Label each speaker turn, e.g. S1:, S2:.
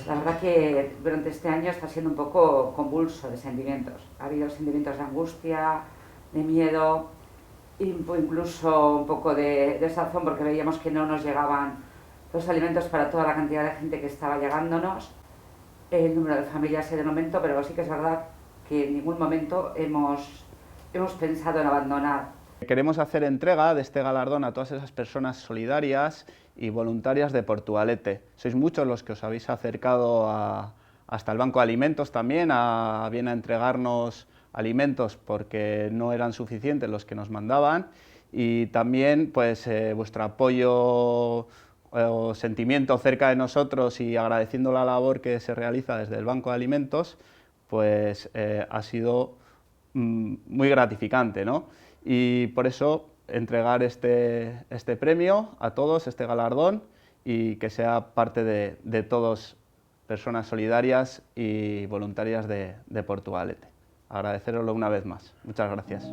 S1: La verdad que durante este año está siendo un poco convulso de sentimientos. Ha habido sentimientos de angustia, de miedo, incluso un poco de desazón porque veíamos que no nos llegaban los alimentos para toda la cantidad de gente que estaba llegándonos, el número de familias en el momento, pero sí que es verdad que en ningún momento hemos pensado en abandonar.
S2: Queremos hacer entrega de este galardón a todas esas personas solidarias y voluntarias de Portugalete. Sois muchos los que os habéis acercado hasta el Banco de Alimentos también, bien a entregarnos alimentos porque no eran suficientes los que nos mandaban, y también pues vuestro apoyo o sentimiento cerca de nosotros y agradeciendo la labor que se realiza desde el Banco de Alimentos, pues ha sido muy gratificante, ¿no? Y por eso entregar este premio a todos, este galardón, y que sea parte de todos, personas solidarias y voluntarias de Portugalete. Agradeceroslo una vez más. Muchas gracias.